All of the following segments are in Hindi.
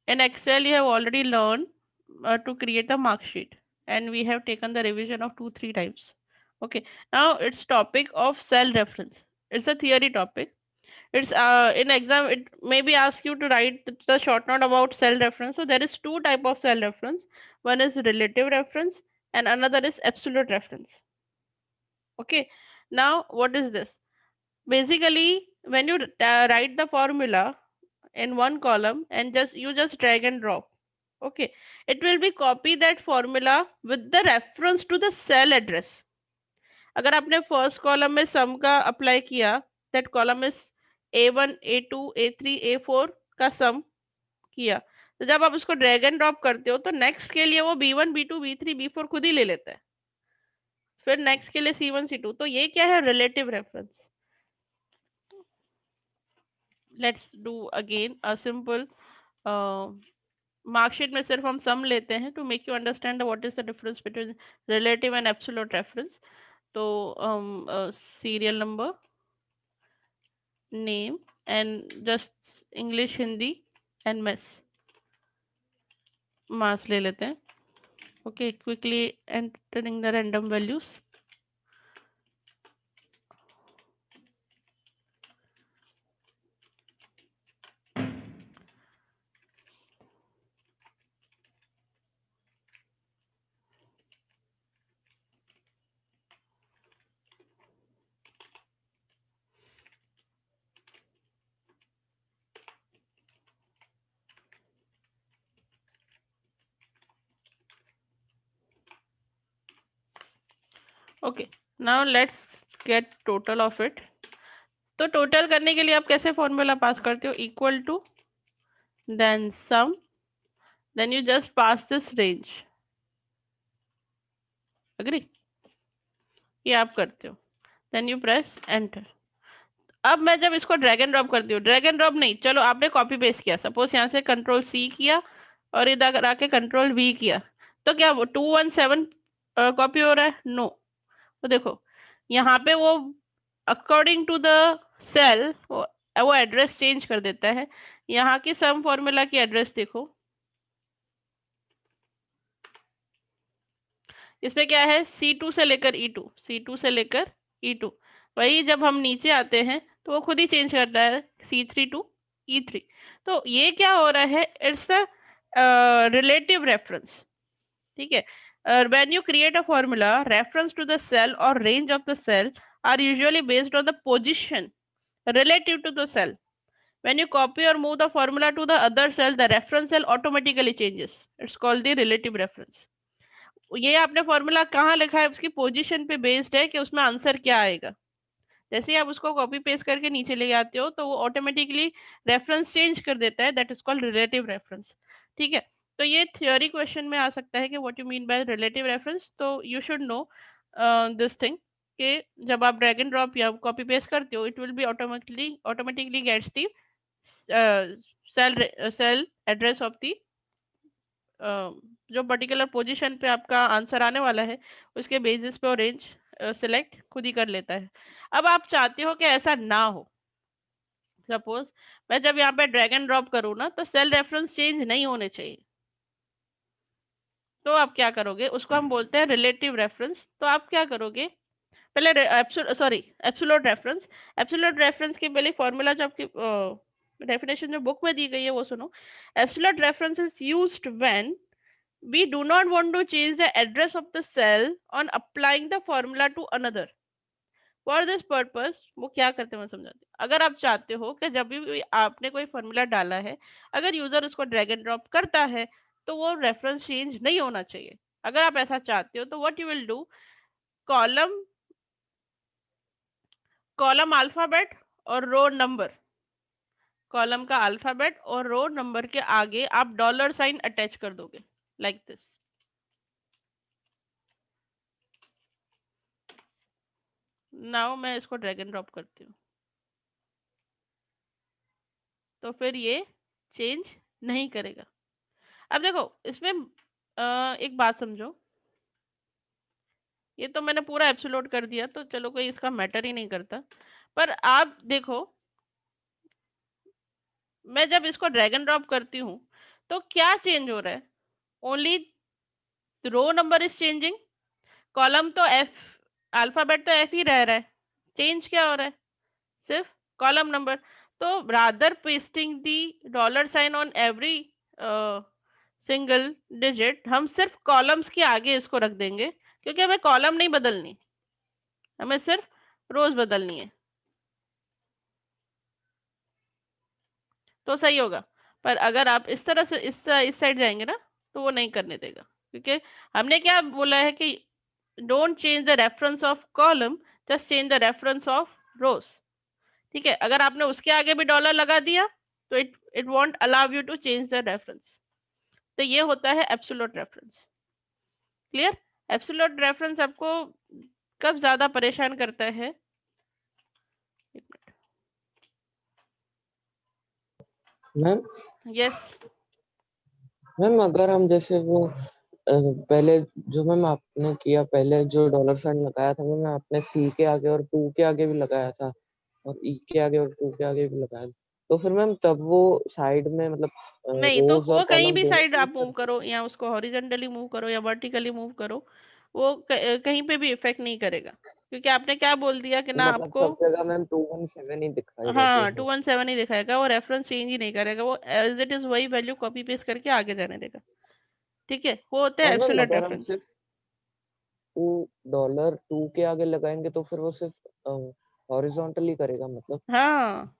In Excel, you have already learned to create a mark sheet, and we have taken the revision of 2 3 times. Okay, now it's topic of cell reference. It's a theory topic. It's in exam it maybe ask you to write the short note about cell reference. So there is two type of cell reference. One is relative reference and another is absolute reference. Okay, now what is this? Basically, when you write the formula in one column and just drag and drop, okay, it will be copy that formula with the reference to the cell address. अगर आपने फर्स्ट कॉलम में सम का अप्लाई किया, that column is A1 A2 A3 A4 का सम किया, तो जब आप उसको ड्रैग एंड ड्रॉप करते हो तो नेक्स्ट के लिए वो B1 B2 B3 B4 खुद ही ले लेता है, फिर नेक्स्ट के लिए C1 C2। तो ये क्या है? Relative reference. Let's do again a simple marksheet में सिर्फ हम सम लेते हैं to make you understand what is the difference between relative and absolute reference. तो serial number, name, and just English, Hindi and mass ले लेते हैं। Okay, quickly entering the random values. Okay, now let's get total of it. तो टोटल करने के लिए आप कैसे फॉर्मूला पास करते हो? Equal to then sum, then you just pass this range. Agree? ये आप करते हो, देन यू प्रेस एंटर। अब मैं जब इसको ड्रैग एंड ड्रॉप करती हूँ, ड्रैग एंड ड्रॉप नहीं, चलो आपने कॉपी पेस्ट किया, सपोज यहाँ से कंट्रोल C किया और इधर आके कंट्रोल V किया, तो क्या वो 217 कॉपी हो रहा है? नो। तो देखो यहाँ पे वो अकॉर्डिंग टू द सेल वो एड्रेस चेंज कर देता है। यहाँ की सम फॉर्मूला की एड्रेस देखो, इसमें क्या है? C2 से लेकर E2, C2 से लेकर E2। वही जब हम नीचे आते हैं तो वो खुद ही चेंज करता है C3 टू E3। तो ये क्या हो रहा है? It's a relative reference. ठीक है, when you create a formula, reference to the cell or range of the cell are usually based on the position relative to the cell. When you copy or move the formula to the other cell, the reference cell automatically changes. It's called the relative reference. ये आपने फॉर्मूला कहाँ लिखा है? उसकी पोजीशन पे बेस्ड है कि उसमें आंसर क्या आएगा। जैसे ही आप उसको कॉपी पेस्ट करके नीचे ले आते हो तो वो ऑटोमेटिकली रेफरेंस चेंज कर देता है, that is called relative reference. ठीक है, तो ये थ्योरी क्वेश्चन में आ सकता है कि what you mean by relative reference. तो you should know this thing कि जब आप ड्रैग एंड ड्रॉप या कॉपी पेस्ट करते हो, it will be automatically gets the cell address of the जो पर्टिकुलर पोजीशन पे आपका आंसर आने वाला है, उसके बेसिस पे वो रेंज सिलेक्ट खुद ही कर लेता है। अब आप चाहते हो कि ऐसा ना हो, सपोज मैं जब यहाँ पे ड्रैग एंड ड्रॉप करूँ ना, तो सेल रेफरेंस चेंज नहीं होने चाहिए। तो आप क्या करोगे? उसको हम बोलते हैं रिलेटिव रेफरेंस। तो आप क्या करोगे? पहले एब्सोल्यूट रेफरेंस। एब्सोल्यूट रेफरेंस की पहले फॉर्मूला जो आपकी डेफिनेशन जो बुक में दी गई है वो सुनो। Absolute reference is used when we do not want to change the address of the cell on applying the formula to another. For this purpose वो क्या करते हैं मैं समझाती हूँ। अगर आप चाहते हो कि जब भी आपने कोई फॉर्मूला डाला है, अगर यूजर उसको ड्रैग एंड ड्रॉप करता है तो वो रेफरेंस चेंज नहीं होना चाहिए। अगर आप ऐसा चाहते हो तो what you will do, column column alphabet और रो नंबर, कॉलम का अल्फाबेट और रो नंबर के आगे आप डॉलर साइन अटैच कर दोगे लाइक दिस। नाउ मैं इसको ड्रैग एंड ड्रॉप करती हूँ, तो फिर ये चेंज नहीं करेगा। अब देखो इसमें एक बात समझो, ये तो मैंने पूरा एब्सोल्यूट कर दिया तो चलो कोई इसका मैटर ही नहीं करता। पर आप देखो, मैं जब इसको ड्रैग एंड ड्रॉप करती हूँ तो क्या चेंज हो रहा है? Only row number is changing, column तो एफ, अल्फाबेट तो एफ ही रह रहा है, चेंज क्या हो रहा है? सिर्फ कॉलम नंबर। तो rather pasting the dollar sign on every single digit, हम सिर्फ कॉलम्स के आगे इसको रख देंगे, क्योंकि हमें कॉलम नहीं बदलनी, हमें सिर्फ रोज बदलनी है, तो सही होगा। पर अगर आप इस तरह से इस साइड जाएंगे ना, तो वो नहीं करने देगा, क्योंकि हमने क्या बोला है कि don't change the reference of column, just change the reference of रोज। ठीक है, अगर आपने उसके आगे भी डॉलर लगा दिया तो it won't allow you to change the reference. तो ये होता है absolute reference. Clear? Absolute reference आपको कब ज्यादा परेशान करता है? एक मैम मिनट। यस। मैम अगर हम जैसे वो पहले जो मैम आपने किया, पहले जो डॉलर साइन लगाया था मैम आपने सी के आगे और टू के आगे भी लगाया था और ई के आगे और टू के आगे भी लगाया था, तो फिर मैम तब वो साइड में मतलब नहीं, तो रोज और वो कहीं कॉलम भी दोनों साइड यूज आप कर मूव सकते करो, या उसको हॉरिजेंटली मूव करो या वर्टिकली मूव करो, वो कहीं पे भी इफेक्ट नहीं करेगा, क्योंकि आपने क्या बोल दिया कि हैं? ना मतलब आपको। सब जगह मैम 217 ही दिखाएगा जो हाँ, है। 217 ही दिखाएगा, वो रेफरेंस चेंज ही नहीं करेगा, वो एज इट इज वही वैल्यू कॉपी पेस्ट करके आगे जाने देगा। ठीक है, वो होता है और मैम एब्सोल्यूट अगर हम रेफरेंस। सिर्फ टू डॉलर टू के आगे लगाएंगे तो फिर वो सिर्फ हॉरिजॉन्टली करेगा मतलब। हाँ,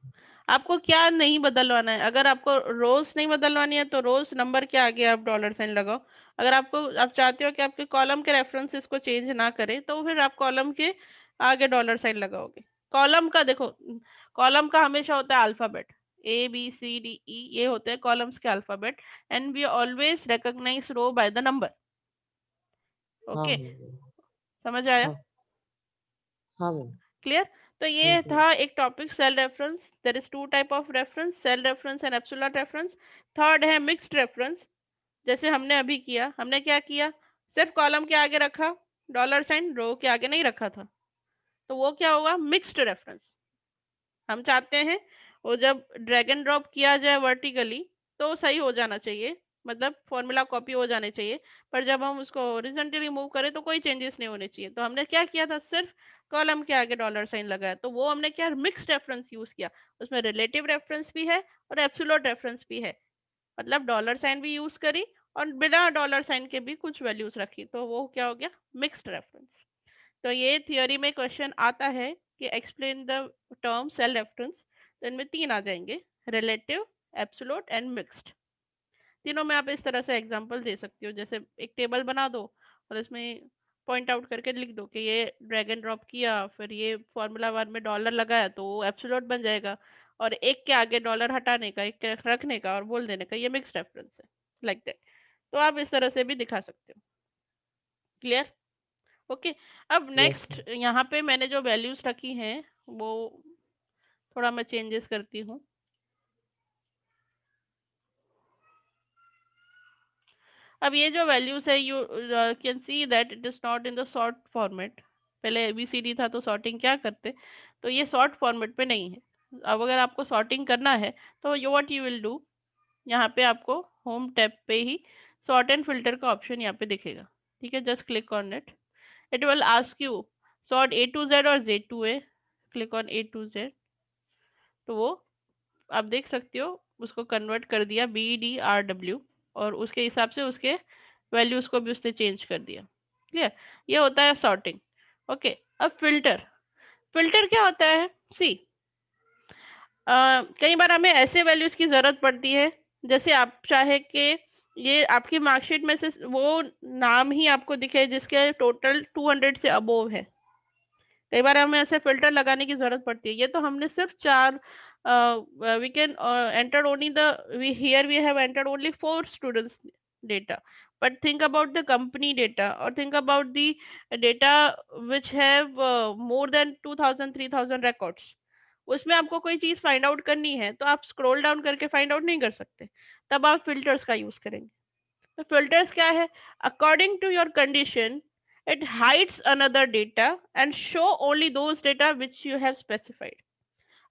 आपको क्या नहीं बदलवाना है? अगर आपको रोज नहीं बदलवानी है तो रोज नंबर के आगे आप डॉलर साइन लगाओ। अगर आपको, आप चाहते हो कि आपके कॉलम के रेफरेंसेस को चेंज ना करें, तो फिर आप कॉलम के आगे डॉलर साइन लगाओगे। कॉलम का देखो, कॉलम का हमेशा होता है अल्फाबेट, ABCDE, ये होते हैं कॉलम्स के alphabet, and we always recognise row by the number. हाँ ओके, हाँ समझ आया? हाँ हाँ मैम। क्लियर? तो ये समझ था एक topic, cell reference. There is two type of reference, cell reference and absolute reference. Third है मिक्स्ड रेफरेंस, जैसे हमने अभी किया। हमने क्या किया? सिर्फ कॉलम के आगे रखा डॉलर साइन, रो के आगे नहीं रखा था, तो वो क्या होगा? Mixed reference. हम चाहते हैं वो जब ड्रैग एंड ड्रॉप किया जाए वर्टिकली तो सही हो जाना चाहिए, मतलब फॉर्मूला कॉपी हो जाने चाहिए, पर जब हम उसको हॉरिजॉन्टली मूव करें तो कोई चेंजेस नहीं होने चाहिए। तो हमने क्या किया था? सिर्फ कॉलम के आगे डॉलर साइन लगाया, तो वो हमने क्या, मिक्स्ड रेफरेंस यूज किया। उसमें रिलेटिव रेफरेंस भी है और एब्सोल्यूट रेफरेंस भी है, मतलब डॉलर साइन भी यूज करी और बिना डॉलर साइन के भी कुछ वैल्यूज रखी, तो वो क्या हो गया? Mixed reference. तो ये थियोरी में क्वेश्चन आता है कि explain the term cell reference, तो इनमें तीन आ जाएंगे, रिलेटिव, एब्सोल्यूट एंड मिक्स्ड। तीनों में आप इस तरह से एग्जांपल दे सकते हो, जैसे एक टेबल बना दो और इसमें पॉइंट आउट करके लिख दो कि ये ड्रैग एंड ड्रॉप किया, फिर ये फॉर्मूला वन में डॉलर लगाया तो वो एब्सोल्यूट बन जाएगा, और एक के आगे डॉलर हटाने का, एक के रखने का और बोल देने का, ये मिक्स्ड रेफरेंस है, लाइक दैट। तो आप इस तरह से भी दिखा सकते हो। क्लियर? ओके। अब यस नेक्स्ट, यहाँ पे मैंने जो वैल्यूज रखी हैं वो थोड़ा मैं चेंजेस करती हूँ। अब ये जो वैल्यूज है, you can see that it is not in the sort format. पहले ABCD था तो सॉर्टिंग क्या करते, तो ये सॉर्ट फॉर्मेट पे नहीं है। अब अगर आपको सॉर्टिंग करना है तो you what you will do, यहाँ पे आपको होम टैब पे ही सॉर्ट एंड फिल्टर का ऑप्शन यहाँ पे दिखेगा। ठीक है, just click on it. It will ask you sort A to Z और Z to A। Click on A to Z, तो वो आप देख सकते हो उसको कन्वर्ट कर दिया BDRW, और उसके हिसाब से उसके वैल्यूज को भी उसने चेंज कर दिया। क्लियर? ये होता है सॉर्टिंग। ओके। अब फिल्टर, फिल्टर क्या होता है? सी, कई बार हमें ऐसे वैल्यूज की जरूरत पड़ती है, जैसे आप चाहे कि ये आपकी मार्कशीट में से वो नाम ही आपको दिखे जिसके टोटल 200 से अबोव है। कई बार हमें ऐसे फिल्टर लगाने की जरूरत पड़ती है। ये तो हमने सिर्फ चार, we can enter only the, we here we have entered only 4 students data, but think about the company data or think about the data which have more than 2000 3000 records। उसमें आपको कोई चीज फाइंड आउट करनी है तो आप स्क्रॉल डाउन करके फाइंड आउट नहीं कर सकते, तब आप फिल्टर्स का यूज करेंगे। तो फिल्टर्स क्या है? According to your condition, it hides another data and show only those data which you have specified।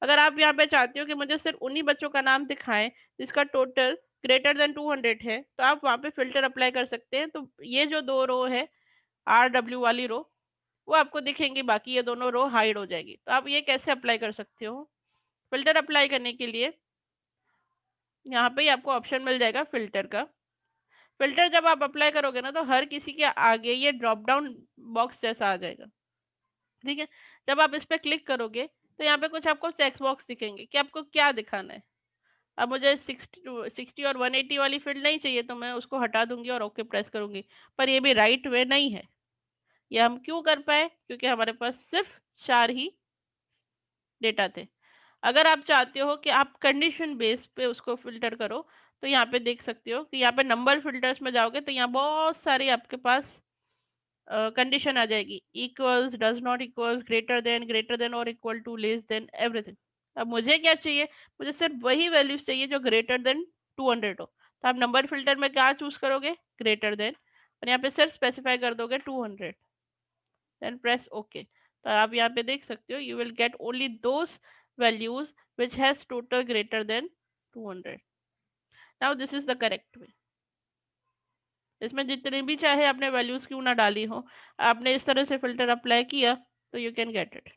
अगर आप यहाँ पे चाहते हो कि मुझे सिर्फ उन्हीं बच्चों का नाम दिखाएं जिसका टोटल ग्रेटर देन 200 है तो आप वहाँ पे फिल्टर अप्लाई कर सकते हैं। तो ये जो 2 रो है RW वाली रो वो आपको दिखेंगी, बाकी ये दोनों रो हाइड हो जाएगी। तो आप ये कैसे अप्लाई कर सकते हो? फिल्टर अप्लाई करने के लिए यहाँ पे ही आपको ऑप्शन मिल जाएगा फिल्टर का। फिल्टर जब आप अप्लाई करोगे ना तो हर किसी के आगे ये ड्रॉप डाउन बॉक्स जैसा आ जाएगा, ठीक है। जब आप इस पर क्लिक करोगे तो यहाँ पे कुछ आपको चेक बॉक्स दिखेंगे कि आपको क्या दिखाना है। अब मुझे 60 और 180 वाली फील्ड नहीं चाहिए तो मैं उसको हटा दूंगी और ओके प्रेस करूंगी, पर ये भी राइट वे नहीं है। ये हम क्यों कर पाए? क्योंकि हमारे पास सिर्फ 4 ही डेटा थे। अगर आप चाहते हो कि आप कंडीशन बेस पे उसको फिल्टर करो तो यहाँ पे देख सकते हो कि यहाँ पे नंबर फिल्टर्स में जाओगे तो यहाँ बहुत सारी आपके पास कंडीशन आ जाएगी, equals, does not equals, greater than और equal to, less than, everything. अब मुझे क्या चाहिए? मुझे सिर्फ वही वैल्यूज चाहिए जो ग्रेटर देन 200 हो। तो आप नंबर फिल्टर में क्या चूज करोगे? ग्रेटर देन, और यहाँ पे सिर्फ स्पेसिफाई कर दोगे 200, देन प्रेस ओके। तो आप यहाँ पे देख सकते हो you will get only those values which has total greater than 200. Now this is the correct way. इसमें जितने भी चाहे आपने वैल्यूज क्यों ना डाली हो, आपने इस तरह से फिल्टर अप्लाई किया तो यू कैन गेट इट।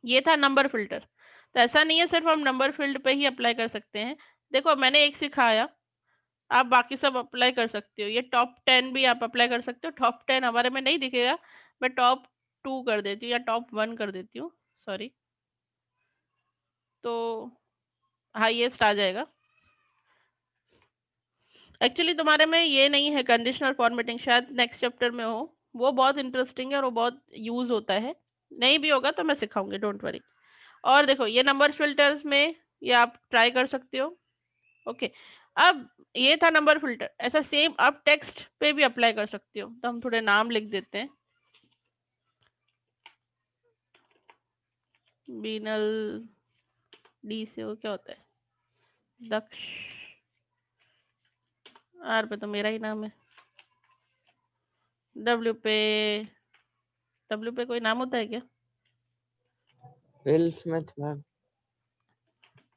ये था नंबर फिल्टर। तो ऐसा नहीं है सिर्फ हम नंबर फील्ड पे ही अप्लाई कर सकते हैं। देखो मैंने एक सिखाया, आप बाकी सब अप्लाई कर सकते हो। ये टॉप 10 भी आप अप्लाई कर सकते हो। टॉप 10 हमारे में नहीं दिखेगा, मैं टॉप 2 कर देती हूँ या टॉप 1 कर देती हूँ, सॉरी। तो हाईएस्ट आ जाएगा। एक्चुअली तुम्हारे में ये नहीं है कंडीशनल फॉर्मेटिंग, शायद नेक्स्ट चैप्टर में हो। वो बहुत इंटरेस्टिंग है और वो बहुत यूज होता है। नहीं भी होगा तो मैं सिखाऊंगी, डोंट वरी। और देखो ये नंबर फिल्टर्स में ये आप ट्राई कर सकते हो। ओके, अब ये था नंबर फिल्टर। ऐसा सेम आप टेक्स्ट पे भी अप्लाई कर सकते हो। तो हम थोड़े नाम लिख देते हैं। बीनल, डी से वो क्या होता है, दक्ष, आर पे तो मेरा ही नाम है, डब्ल्यू पे, डब्ल्यू पे कोई नाम होता है क्या? Will Smith ma'am.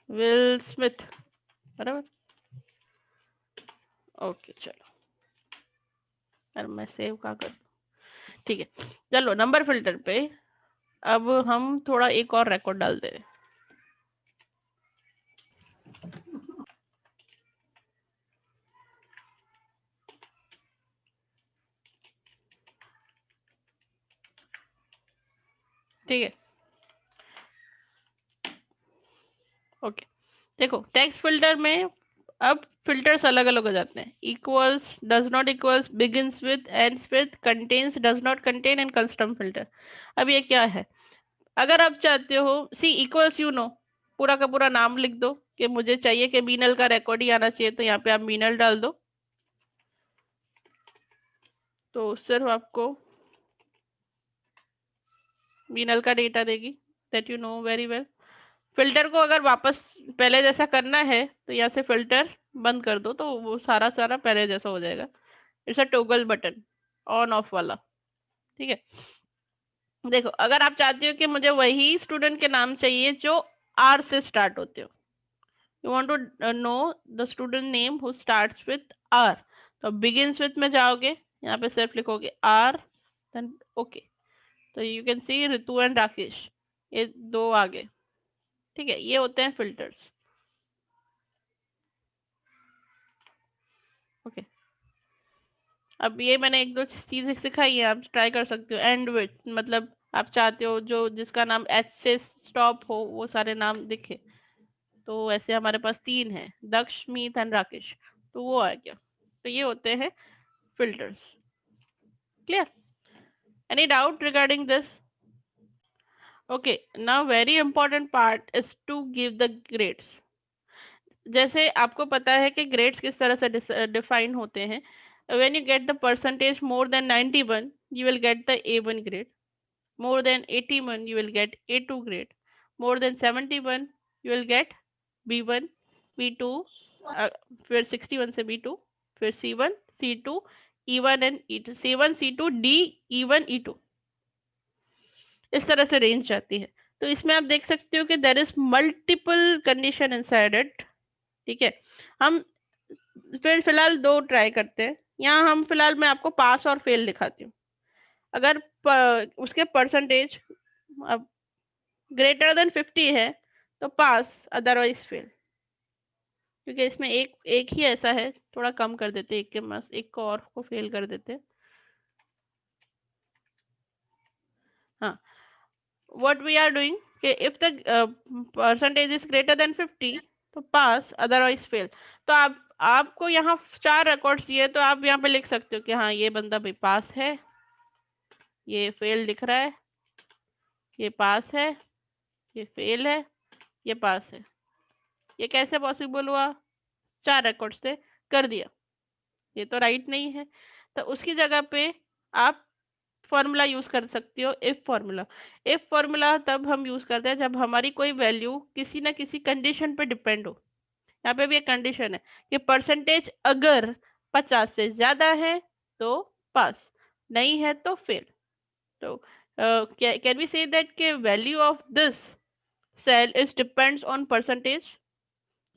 Will Smith, बराबर। ओके चलो, और मैं सेव का कर, ठीक है। चलो नंबर फिल्टर पे अब हम थोड़ा एक और रिकॉर्ड डाल दे रहे हैं। ठीक है, ओके। देखो टेक्स्ट फिल्टर में अब फिल्टर्स अलग अलग हो जाते हैं। Equals, does not equals, begins with, ends with, contains, does not contain and custom filter. अब ये क्या है? अगर आप चाहते हो सी इक्वल्स, यू नो, पूरा का पूरा नाम लिख दो कि मुझे चाहिए कि मीनल का रिकॉर्ड ही आना चाहिए, तो यहाँ पे आप मीनल डाल दो। तो सिर्फ आपको मीनल का डेटा देगी, that you know very well. Filter को अगर वापस पहले जैसा करना है तो यहाँ से फिल्टर बंद कर दो तो वो सारा सारा पहले जैसा हो जाएगा। It's a toggle button, on off वाला, ठीक है। देखो अगर आप चाहते हो कि मुझे वही स्टूडेंट के नाम चाहिए जो आर से स्टार्ट होते हो, you want to know the student name who starts with R, तो बिगिंस विथ में जाओगे, यहाँ पे सिर्फ लिखोगे आर, देन ओके। तो you can see Ritu and Rakesh, ये दो आगे, ठीक है। ये होते हैं फिल्टर्स, ओके। अब ये मैंने एक दो चीजें सिखाई है, आप ट्राई कर सकते हो। एंड विथ मतलब आप चाहते हो जो जिसका नाम एच से स्टॉप हो वो सारे नाम दिखे, तो ऐसे हमारे पास 3 है, दक्ष, मीत एंड राकेश, तो वो आ गया। तो ये होते हैं filters. Clear? Any doubt regarding this? Okay, now very important part is to give the grades. जैसे आपको पता है कि ग्रेड्स किस तरह से डिफाइन होते हैं। When you get the percentage more than 91 you will get the A1 grade, more than 81 you will get A2 grade, more than 71 you will get B1, B2, uh, फिर 61 से B2, फिर C1, C2, E1 and E2, C1, C2, D, E1, E2, इस तरह से रेंज जाती है। तो इसमें आप देख सकते हो कि there is multiple condition inside it, ठीक है, हम फिर फिलहाल 2 ट्राई करते हैं। यहाँ हम फिलहाल मैं आपको पास और फेल दिखाती हूँ। अगर उसके परसेंटेज अब ग्रेटर देन 50 है तो पास, अदरवाइज फेल। क्योंकि इसमें एक एक ही ऐसा है, थोड़ा कम कर देते, एक के मस एक को और को फेल कर देते। हाँ, what we are doing कि if the percentage is greater than 50 तो पास, अदरवाइज फेल। तो आपको यहाँ 4 रिकॉर्ड्स दिए, तो आप यहाँ पे लिख सकते हो कि हाँ ये बंदा भी पास है, ये फेल दिख रहा है, ये पास है, ये फेल है, ये पास है। ये कैसे पॉसिबल हुआ? 4 रिकॉर्ड से कर दिया। ये तो राइट नहीं है, तो उसकी जगह पे आप फॉर्मूला यूज कर सकती हो, इफ फॉर्मूला। इफ फॉर्मूला तब हम यूज करते हैं जब हमारी कोई वैल्यू किसी ना किसी कंडीशन पे डिपेंड हो। यहाँ पे भी एक कंडीशन है कि परसेंटेज अगर 50 से ज्यादा है तो पास, नहीं है तो फेल। तो कैन वी से दैट के value of this cell is depends on percentage.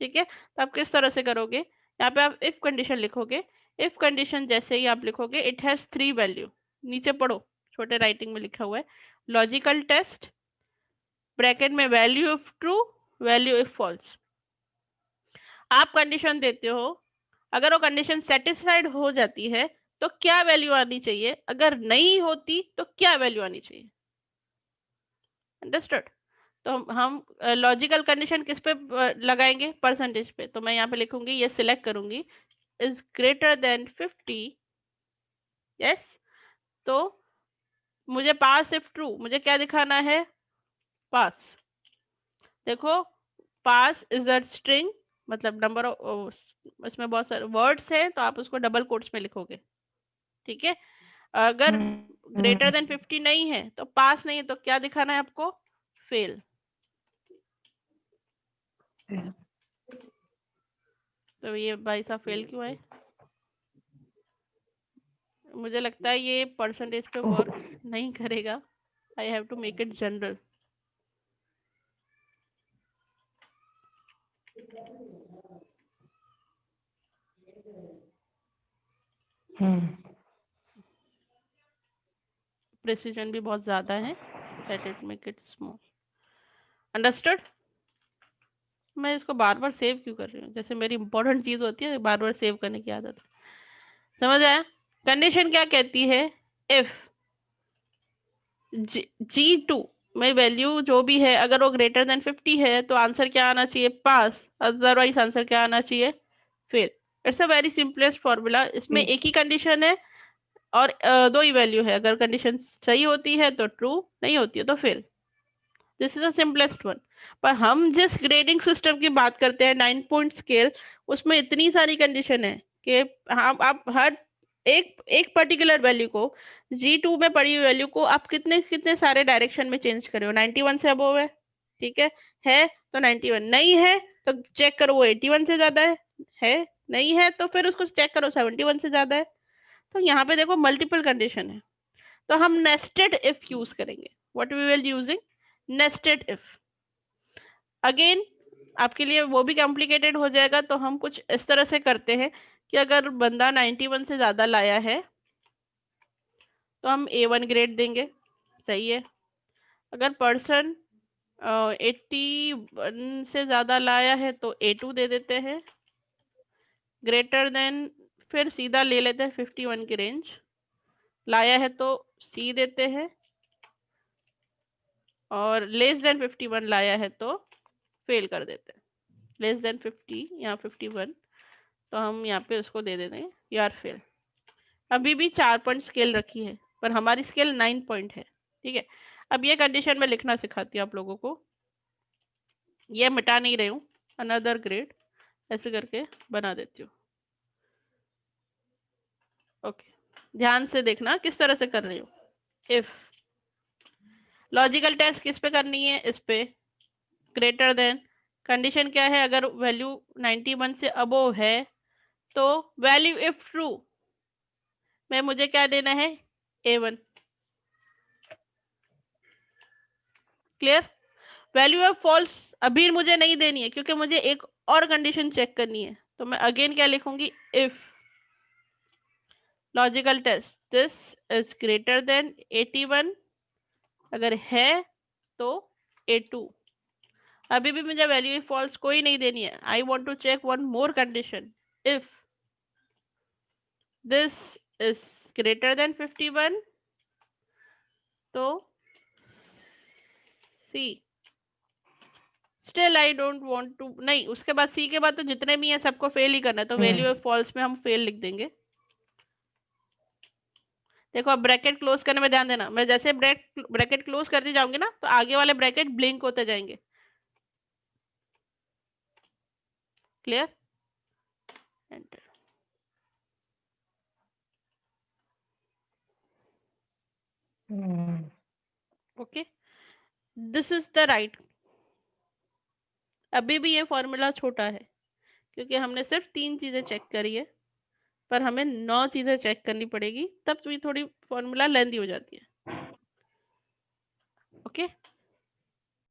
ठीक है, तो आप किस तरह से करोगे? यहाँ पे आप इफ कंडीशन लिखोगे। इफ कंडीशन जैसे ही आप लिखोगे, इट हैज 3 वैल्यू। नीचे पढ़ो, छोटे राइटिंग में लिखा हुआ है, लॉजिकल टेस्ट, ब्रैकेट में value if true, value if false. आप कंडीशन देते हो, अगर वो कंडीशन सेटिस्फाइड हो जाती है तो क्या वैल्यू आनी चाहिए, अगर नहीं होती तो क्या वैल्यू आनी चाहिए। अंडरस्टूड? तो हम लॉजिकल कंडीशन किस पे लगाएंगे? परसेंटेज पे। तो मैं यहाँ पे लिखूंगी, ये सिलेक्ट करूंगी, इज ग्रेटर देन 50। यस, तो मुझे पास इफ ट्रू, मुझे क्या दिखाना है? पास। देखो, पास इज अ स्ट्रिंग, मतलब नंबर ऑफ, इसमें बहुत सारे वर्ड्स हैं, तो आप उसको डबल कोट्स में लिखोगे। ठीक है, अगर ग्रेटर देन 50 नहीं है तो पास नहीं है, तो क्या दिखाना है आपको? फेल। तो ये भाई साहब फेल क्यों है? मुझे लगता है ये परसेंटेज पे वर्क नहीं करेगा। I have to make it general. Precision भी बहुत ज्यादा है, let it make it small. Understood? मैं इसको बार बार सेव क्यों कर रही हूँ? जैसे मेरी इंपॉर्टेंट चीज होती है, बार बार सेव करने की आदत। समझ आया? कंडीशन क्या कहती है? इफ G2 में वैल्यू जो भी है, अगर वो ग्रेटर देन 50 है तो आंसर क्या आना चाहिए? पास, अदरवाइज आंसर क्या आना चाहिए? Fail. It's a very simplest formula. इसमें एक ही कंडीशन है और 2 ही वैल्यू है। अगर कंडीशन सही होती है तो ट्रू, नहीं होती है तो fail. This is the simplest one. पर हम जिस ग्रेडिंग सिस्टम की बात करते हैं, 9 पॉइंट स्केल, उसमें इतनी सारी कंडीशन है कि हम आप हर एक एक पर्टिकुलर वैल्यू को, G2 में पड़ी हुई वैल्यू को आप कितने कितने सारे डायरेक्शन में चेंज करे हो। 91 से अबव ठीक है तो 91, नहीं है तो चेक करो वो 81 से ज्यादा है, नहीं है तो फिर उसको चेक करो 71 से ज्यादा है। तो यहाँ पे देखो मल्टीपल कंडीशन है, तो हम नेस्टेड इफ यूज करेंगे। What we will using? Nested if. Again आपके लिए वो भी कॉम्प्लिकेटेड हो जाएगा, तो हम कुछ इस तरह से करते हैं कि अगर बंदा 91 से ज्यादा लाया है तो हम A1 ग्रेड देंगे, सही है। अगर पर्सन 81 से ज्यादा लाया है तो A2 दे देते हैं। ग्रेटर देन, फिर सीधा ले लेते हैं 51 की रेंज, लाया है तो C देते हैं, और लेस देन 51 लाया है तो फेल कर देते हैं। लेस देन 50 या 51, तो हम यहाँ पे उसको दे देते हैं यार फेल। अभी भी 4 पॉइंट स्केल रखी है, पर हमारी स्केल 9 पॉइंट है। ठीक है, अब ये कंडीशन में लिखना सिखाती हूँ आप लोगों को। ये मिटा नहीं रही हूँ, अनदर ग्रेड ऐसे करके बना देती हूँ। ओके, ध्यान से देखना किस तरह से कर रही हूँ। इफ लॉजिकल टेस्ट किस पे करनी है? इस पे। ग्रेटर देन, कंडीशन क्या है? अगर वैल्यू 91 से अबोव है तो वैल्यू इफ ट्रू में मुझे क्या देना है? A1। Clear? Value of false अभी मुझे नहीं देनी है, क्योंकि मुझे एक और कंडीशन चेक करनी है, तो मैं अगेन क्या लिखूंगी, if logical test this is greater than 81, अगर है तो A2। अभी भी मुझे वैल्यू फॉल्स कोई नहीं देनी है, I want to check one more condition, if this is greater than 51 तो C. Still I don't want to, नहीं उसके बाद सी के बाद तो जितने भी हैं सबको फेल ही करना है, तो वैल्यू ऑफ फॉल्स में हम फेल लिख देंगे। देखो अब ब्रैकेट क्लोज करने में ध्यान देना, मैं जैसे ब्रैकेट क्लोज करती जाऊंगी ना तो आगे वाले ब्रैकेट ब्लिंक होते जाएंगे। Clear? Enter. Okay, this is the right. अभी भी ये फॉर्मूला छोटा है क्योंकि हमने सिर्फ 3 चीजें चेक करी है, पर हमें 9 चीजें चेक करनी पड़ेगी, तब भी थोड़ी फॉर्मूला लेंदी हो जाती है। ओके,